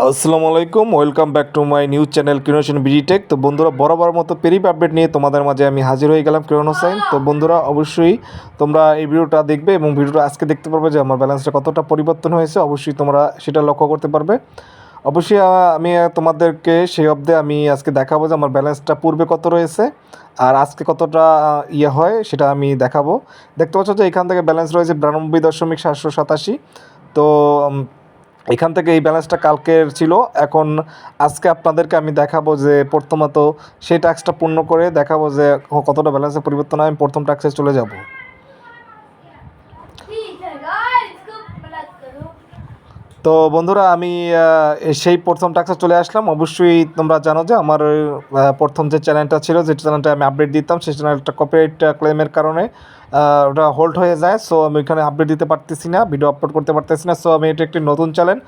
আসসালামু আলাইকুম, welcome back to my news channel creation BDTech. তো বন্ধুরা, বরাবর মতো পেরিপ আপডেট নিয়ে তোমাদের মাঝে আমি হাজির হয়ে গেলাম, কিরণ হোসেন। তো বন্ধুরা, অবশ্যই তোমরা এই ভিডিওটা দেখবে এবং ভিডিওটা আজকে দেখতে পারবে যে আমার ব্যালেন্সটা কতটা পরিবর্তন হয়েছে। অবশ্যই তোমরা সেটা লক্ষ্য করতে পারবে। অবশ্যই আমি তোমাদেরকে সেই অবধি আমি আজকে দেখাবো যে আমার ব্যালেন্সটা পূর্বে কত রয়েছে আর আজকে কতটা ইয়ে হয় সেটা আমি দেখাবো। দেখতে পাচ্ছ যে এখান থেকে ব্যালেন্স রয়েছে 92.787। তো এখান থেকে এই ব্যালেন্সটা কালকের ছিল। এখন আজকে আপনাদেরকে আমি দেখাবো যে প্রথমত সেই টাস্কটা পূর্ণ করে দেখাবো যে কতটা ব্যালেন্সের পরিবর্তন হয়। আমি প্রথম টাস্কে চলে যাব। তো বন্ধুরা, আমি সেই প্রথম টাস্কে চলে আসলাম। অবশ্যই তোমরা জানো যে আমার প্রথম যে চ্যানেলটা ছিল, যে চ্যানেলটা আমি আপডেট দিতাম, সেই চ্যানেলটা কপিরাইট ক্লেমের কারণে ওটা হোল্ড হয়ে যায়। সো আমি ওইখানে আপডেট দিতে পারতেছি না, ভিডিও আপলোড করতে পারতেছি না। সো আমি এটা একটি নতুন চ্যানেল,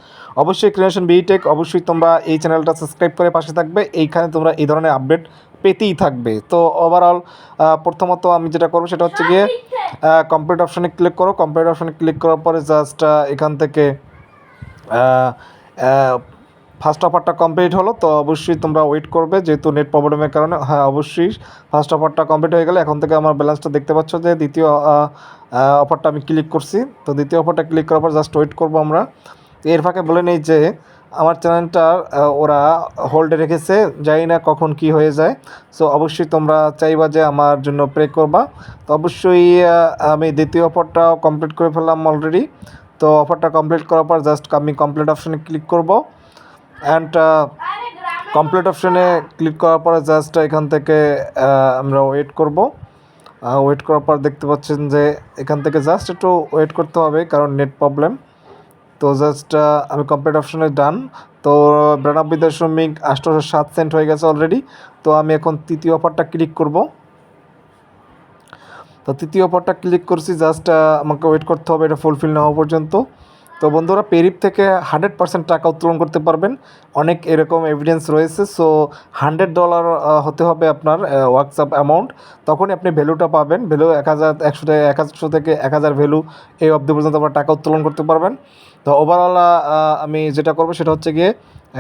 অবশ্যই ক্রিয়েশন বিটেক। অবশ্যই তোমরা এই চ্যানেলটা সাবস্ক্রাইব করে পাশে থাকবে, এইখানে তোমরা এই ধরনের আপডেট পেতেই থাকবে। তো ওভারঅল প্রথমত আমি যেটা করবো সেটা হচ্ছে গিয়ে কমপ্লিট অপশানে ক্লিক করো। কমপ্লিট অপশানে ক্লিক করার পরে জাস্ট এখান থেকে ফার্স্ট অফারটা কমপ্লিট হলো। তো অবশ্যই তোমরা ওয়েট করবে, যেহেতু নেট প্রবলেমের কারণে। হ্যাঁ, অবশ্যই ফার্স্ট অফারটা কমপ্লিট হয়ে গেলে এখন থেকে আমার ব্যালেন্সটা দেখতে পাচ্ছ যে দ্বিতীয় অফারটা আমি ক্লিক করছি। তো দ্বিতীয় অফারটা ক্লিক করার পর জাস্ট ওয়েট করবো আমরা। এর ফাঁকে বলে নেই যে আমার চ্যানেলটা ওরা হোল্ডে রেখেছে, জানি না কখন কি হয়ে যায়। সো অবশ্যই তোমরা চাইবা যে আমার জন্য প্রে করবা। তো অবশ্যই আমি দ্বিতীয় অফারটাও কমপ্লিট করে ফেললাম অলরেডি। তো অফারটা কমপ্লিট করার পর জাস্ট আমি কমপ্লিট অপশানে ক্লিক করব। অ্যান্ড কমপ্লিট অপশানে ক্লিক করার পরে জাস্ট এখান থেকে আমরা ওয়েট করব। ওয়েট করার পর দেখতে পাচ্ছেন যে এখান থেকে জাস্ট একটু ওয়েট করতে হবে, কারণ নেট প্রবলেম। তো জাস্ট আমি কমপ্লিট অপশানে ডান। তো 92.807 হয়ে গেছে অলরেডি। তো আমি এখন তৃতীয় অফারটা ক্লিক করব। তো তৃতীয় অফারটা ক্লিক করছি, জাস্ট আমাকে ওয়েট করতে হবে এটা ফুলফিল না হওয়া পর্যন্ত। তো বন্ধুরা, পেরিপ থেকে 100% টাকা উত্তোলন করতে পারবেন, অনেক এরকম এভিডেন্স রয়েছে। সো $100 হতে হবে আপনার হোয়াটসঅ্যাপ অ্যামাউন্ট, তখনই আপনি ভ্যালুটা পাবেন। ভ্যালু 1100 থেকে 100 থেকে 1000 ভ্যালু এই অবধি পর্যন্ত আপনার টাকা উত্তোলন করতে পারবেন। তো ওভারঅল আমি যেটা করবো সেটা হচ্ছে গিয়ে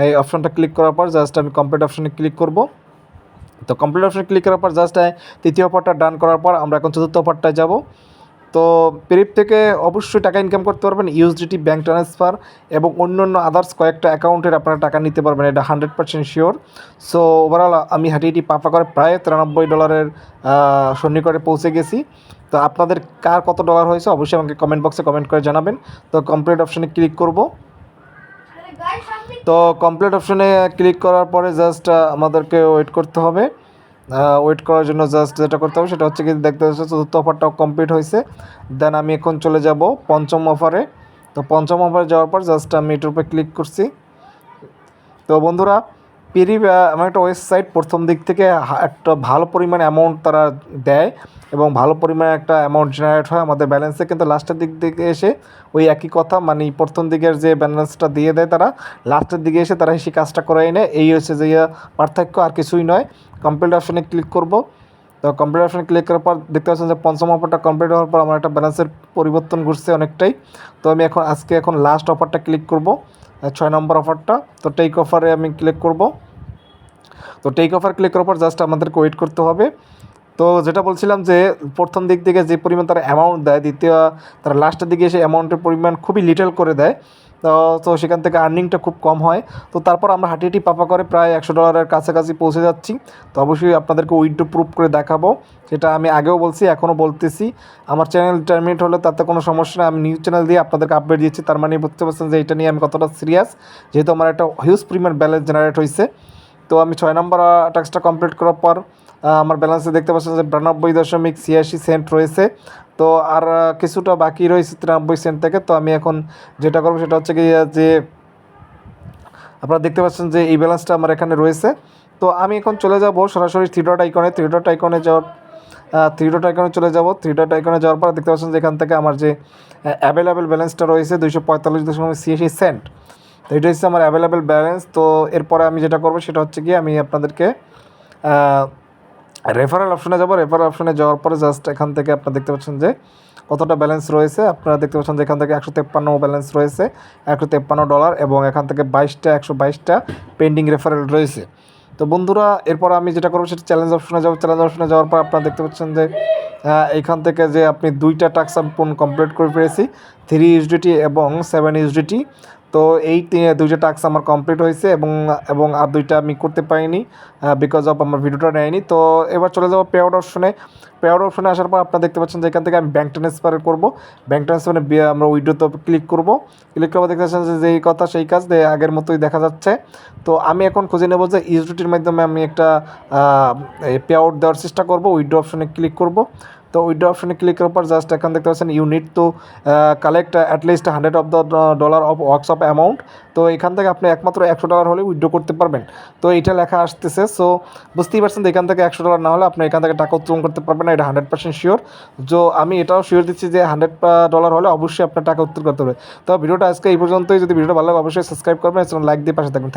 এই অপশানটা ক্লিক করার পর জাস্ট আমি কমপ্লিট অপশানে ক্লিক করব। তো কমপ্লিট অপশানে ক্লিক করার পর জাস্ট তৃতীয় অফারটা ডান করার পর আমরা এখন চতুর্থ অফারটায় যাব। তো পেরিপ থেকে অবশ্যই টাকা ইনকাম করতে পারবেন, ইউএসডিটি ব্যাঙ্ক ট্রান্সফার এবং অন্য আদার্স কয়েকটা অ্যাকাউন্টের আপনারা টাকা নিতে পারবেন, এটা 100% শিওর। সো ওভারঅল আমি হাঁটিটি পাপা করে প্রায় $93 সন্নিকটে পৌঁছে গেছি। তো আপনাদের কার কত ডলার হয়েছে অবশ্যই আমাকে কমেন্ট বক্সে কমেন্ট করে জানাবেন। তো কমপ্লিট অপশানে ক্লিক করব। তো কমপ্লিট অপশানে ক্লিক করার পরে জাস্ট আমাদেরকে ওয়েট করতে হবে। ওয়েট করার জন্য জাস্ট যেটা করতে হবে সেটা হচ্ছে কি, দেখতে পাচ্ছি চতুর্থ অফারটাও কমপ্লিট হয়েছে। দেন আমি এখন চলে যাব পঞ্চম অফারে। তো পঞ্চম অফারে যাওয়ার পর জাস্ট আমি এটার উপরে ক্লিক করছি। তো বন্ধুরা, পেরিপ আমার একটা ওয়েবসাইট, প্রথম দিক থেকে একটা ভালো পরিমাণ অ্যামাউন্ট তারা দেয় এবং ভালো পরিমাণে একটা অ্যামাউন্ট জেনারেট হয় আমাদের ব্যালেন্সে। কিন্তু লাস্টের দিক থেকে এসে ওই একই কথা, মানে প্রথম দিকের যে ব্যালেন্সটা দিয়ে দেয় তারা, লাস্টের দিকে এসে তারা সেই কাজটা করাই নেয়। এই হচ্ছে যে পার্থক্য, আর কিছুই নয়। কমপ্লিট অপশানে ক্লিক করব। তো কমপ্লিট অপশানে ক্লিক করার পর দেখতে পাচ্ছেন যে পঞ্চম অফারটা কমপ্লিট হওয়ার পর আমার একটা ব্যালেন্সের পরিবর্তন ঘটছে অনেকটাই। তো আমি এখন লাস্ট অফারটা ক্লিক করব, 6 নম্বর অফারটা। তো টেক অফারে আমি ক্লিক করব। তো টেক অফার ক্লিক করার পর জাস্ট আমাদেরকে ওয়েট করতে হবে। তো যেটা বলছিলাম যে প্রথম দিক থেকে যে পরিমাণ তারা অ্যামাউন্ট দেয়, দ্বিতীয় তারা লাস্টের দিকে এসে অ্যামাউন্টের পরিমাণ খুবই লিটল করে দেয়। তো সেখান থেকে আর্নিংটা খুব কম হয়। তো তারপর আমরা হাঁটিটি পাপা করে প্রায় $100 কাছাকাছি পৌঁছে যাচ্ছি। তো অবশ্যই আপনাদেরকে উইথড্র প্রুফ করে দেখাবো, সেটা আমি আগেও বলছি এখনও বলতেছি। আমার চ্যানেল টার্মিনেট হলে তাতে কোনো সমস্যা নেই, আমি নিউজ চ্যানেল দিয়ে আপনাদেরকে আপডেট দিচ্ছি। তার মানে বুঝতে পারছেন যে এটা নিয়ে আমি কতটা সিরিয়াস, যেহেতু আমার একটা হিউজ পরিমাণ ব্যালেন্স জেনারেট হয়েছে। তো আমি 6 নম্বর টাস্কটা কমপ্লিট করার পর আমার ব্যালেন্সে দেখতে পাচ্ছেন যে 92.86 রয়েছে। তো আর কিছুটা বাকি রয়েছে 93 থেকে। তো আমি এখন যেটা করবো সেটা হচ্ছে কি, যে আপনারা দেখতে পাচ্ছেন যে এই ব্যালেন্সটা আমার এখানে রয়েছে। তো আমি এখন চলে যাব সরাসরি থ্রি ডট আইকনে চলে যাব। থ্রি ডট আইকনে যাওয়ার পর দেখতে পাচ্ছেন যে এখান থেকে আমার যে অ্যাভেলেবেল ব্যালেন্সটা রয়েছে 245.86। তো এটা হচ্ছে আমার অ্যাভেলেবেল ব্যালেন্স। তো এরপরে আমি যেটা করবো সেটা হচ্ছে কি, আমি আপনাদেরকে রেফারেল অপশনে যাব। রেফারেল অপশনে যাওয়ার পরে জাস্ট এখান থেকে আপনারা দেখতে পাচ্ছেন যে কতটা ব্যালেন্স রয়েছে। আপনারা দেখতে পাচ্ছেন যে এখান থেকে 153 ব্যালেন্স রয়েছে, $153 এবং এখান থেকে 122টা পেন্ডিং রেফারেল রয়েছে। তো বন্ধুরা এরপর আমি যেটা করবো সেটা চ্যালেঞ্জ অপশনে যাবো। চ্যালেঞ্জ অপশনে যাওয়ার পর আপনারা দেখতে পাচ্ছেন যে এইখান থেকে যে আপনি 2টা টাস্ক আমি কমপ্লিট করে পেরেছি, 3 ইউএসডিটি এবং 7 ইউএসডিটি। তো এই 2টা টাস্ক আমার কমপ্লিট হয়েছে এবং এবং আর 2টা আমি করতে পারিনি বিকজ অফ আমার ভিডিওটা নেয়নি। তো এবার চলে যাবো পে আউট অপশনে। পে আউট অপশনে আসার পর আপনারা দেখতে পাচ্ছেন যে এখান থেকে আমি ব্যাঙ্ক ট্রান্সফার করবো। ব্যাঙ্ক ট্রান্সফারে আমরা উইড্রোতে ক্লিক করবো। ক্লিক করবো দেখতে পাচ্ছেন যে যেই কথা সেই কাজ আগের মতোই দেখা যাচ্ছে। তো আমি এখন খুঁজে নেবো যে ইউএসডিটির মাধ্যমে আমি একটা পে আউট দেওয়ার চেষ্টা করবো। উইড্রো অপশনে ক্লিক করবো। তো উইড্রো অপশনে ক্লিক করার পর জাস্ট এখান দেখতে পাচ্ছেন you need to collect at least $100 of works of amount. তো এখান থেকে আপনি একমাত্র $100 হলে উইড্রো করতে পারবেন। তো এইটা লেখা আসতেছে। সো বুঝতেই পারছেন এখান থেকে $100 না হলে আপনি এখান থেকে টাকা উত্তোলন করতে পারবেন না, এটা 100% শিওর। আমি এটাও শিওর দিচ্ছি যে $100 হলে অবশ্যই আপনার টাকা উত্তোলন করতে হবে। তো ভিডিওটা আজকে এই পর্যন্তই। যদি ভিডিওটা ভালো লাগে অবশ্যই সাবস্ক্রাইব করবেন, লাইক দিয়ে পাশে থাকবেন।